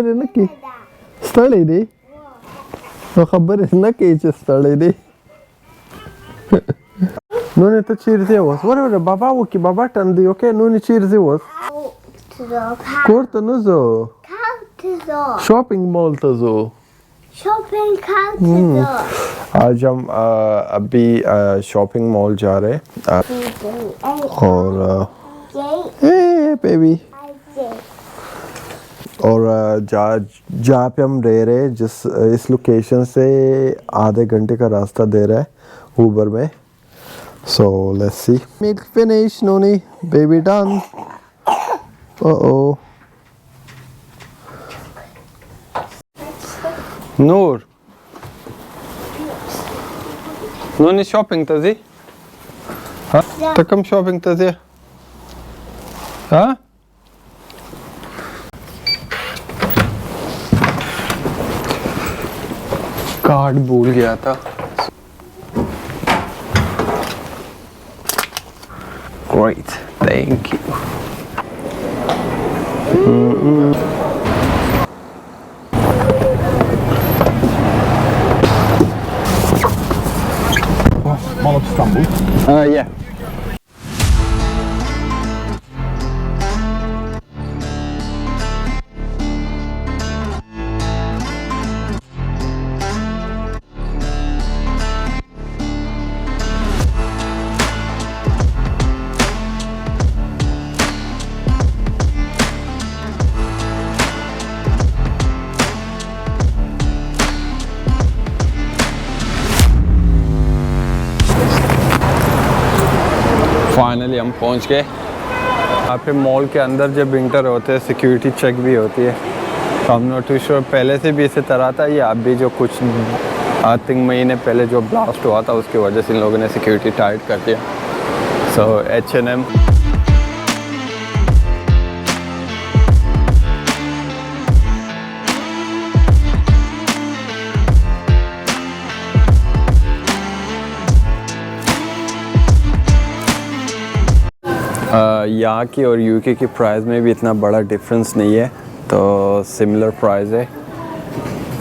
नक्की स्थळ आहे ते खबर आहे नक्कीचे स्थळ आहे ते नूने तो चीरते वस बरोबर बाबा ओके बाबा टंदी ओके नूने चीरते वस कोर्ट न जो शॉपिंग मॉल तो जो शॉपिंग आज हम अभी शॉपिंग मॉल जा रहे हैं और बेबी और जहाँ पे हम रह रहे हैं जिस इस लोकेशन से आधे घंटे का रास्ता दे रहा है ऊबर में so let's see milk finish नोनी बेबी डन ओ नूर नोनी शॉपिंग तजी हाँ तो कम शॉपिंग तजी हाँ कार्ड भूल गया था Great, thank you. Mall of Istanbul. Yeah. Finally हम पहुंच गए यहाँ पे मॉल के अंदर जब इंटर होते हैं सिक्योरिटी चेक भी होती है तो हम नॉट टू श्योर पहले से भी इसी तरह था या अभी जो कुछ आई थिंक महीने पहले जो ब्लास्ट हुआ था उसकी वजह से इन लोगों ने सिक्योरिटी टाइट कर दिया सो H&M यहाँ की और यूके की प्राइस में भी इतना बड़ा डिफरेंस नहीं है तो सिमिलर प्राइस है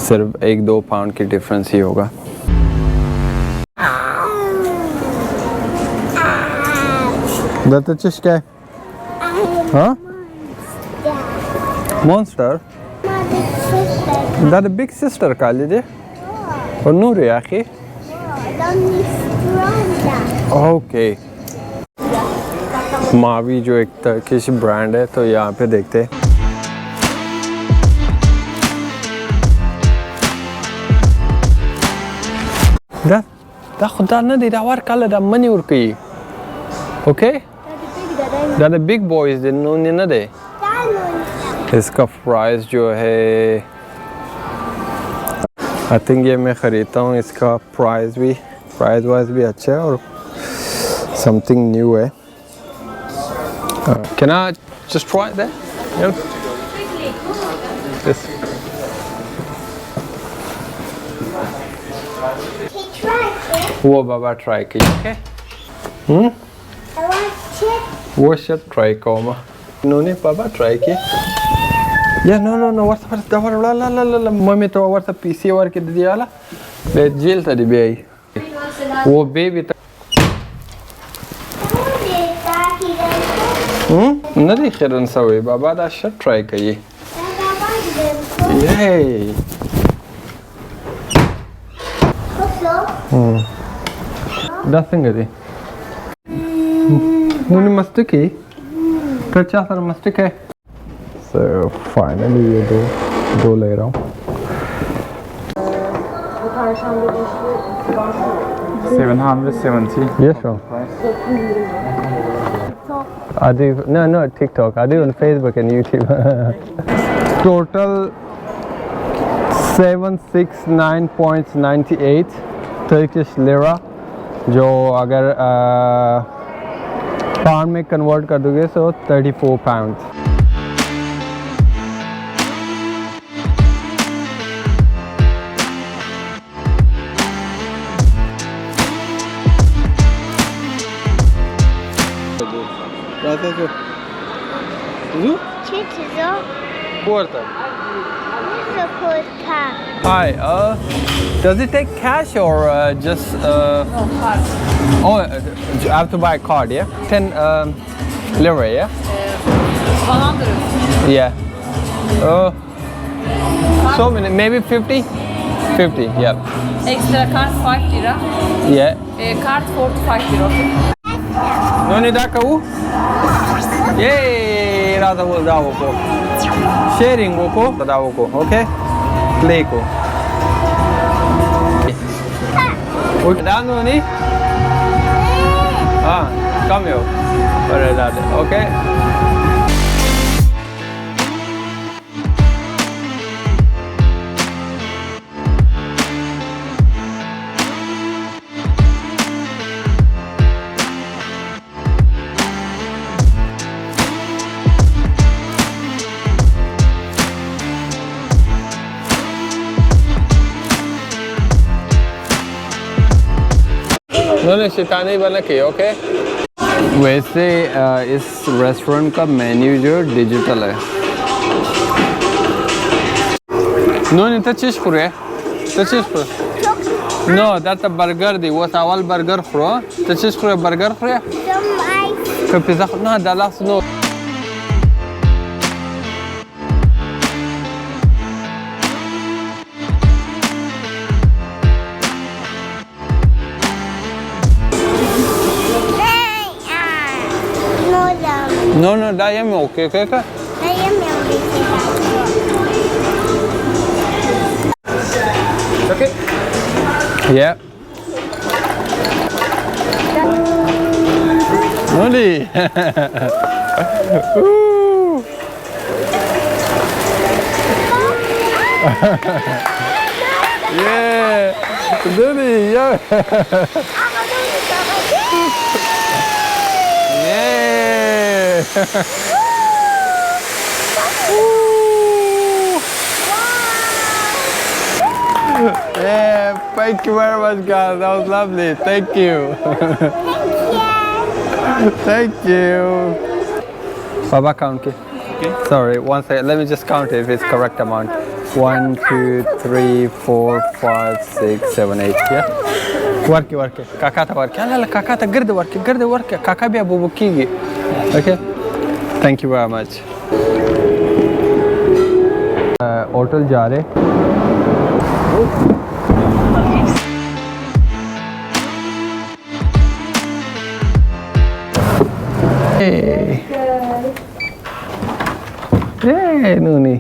सिर्फ 1-2 पाउंड की डिफरेंस ही होगा Dat is क्या हाँ monster that a big sister का लीजिए और नूर है आखिर ओके मावी जो एक टर्किश ब्रांड है तो यहाँ पे देखते हैं दा खुदा ना दे दावर कल दा मनी उर की ओके दा the big boys they know ना दे इसका प्राइस जो है आई थिंक ये मैं ख़रीदता हूँ इसका प्राइस वाइज भी अच्छा है और समथिंग न्यू है Can I just try it there? Yeah. This. वो बाबा ट्राई कीजिए ओके वो शायद ट्राई करो इन्होंने बाबा ट्राई किया या नो वर्ष ला मम्मी तो वर्ष पीसी वर के दिया ला ले जेल था दिबे वो बेबी नदी खिरन सवे बाबा दा शट ट्राई करिए ये दसिंग दे नूनी मस्तिक ही कच्चा सर मस्तिक है so finally ये दो ले रहा हूँ 770. yes sure I do no TikTok I do on Facebook and YouTube total 769.98 Turkish lira जो अगर पाउंड में कन्वर्ट कर दोगे तो 34 pound Çekiyor. Bu arada Hi, does it take cash or just? No, card. Oh, you have to buy a card, yeah? 10 lira, yeah? 100. Yeah. So many, maybe 50? 50, yeah. Extra card 5 lira. Yeah. Card 45 lira. Okay? No need that, Yay! Rada wo dawo ko. Sharing ko, dawo ko, okay? Play ko. Dano ni? Ah, come here. Okay? उन्होंने शिकाने बना की okay वैसे इस restaurant का menu जो digital है उन्होंने तचीश खुरे know that burger दी वो सावल बर्गर खुरो तचीश खुरे बर्गर खुरे कब पिज़्ज़ा ना Dallas no No, dai mi okay, okay? Okay. Yeah. Noli. Yeah. Noli, yeah. Yeah. Yeah, thank you very much, guys. That was lovely. Thank you. Thank you. Baba, count it. Okay. Sorry, one second. Let me just count it if it's correct amount. 1, 2, 3, 4, 5, 6, 7, 8. Yeah. Work. Kakata work. Kakata gird work. Kaka bhi abu bukigi. Okay. Thank you very much. Hotel जा रहे. Hey. Hey, Nuni.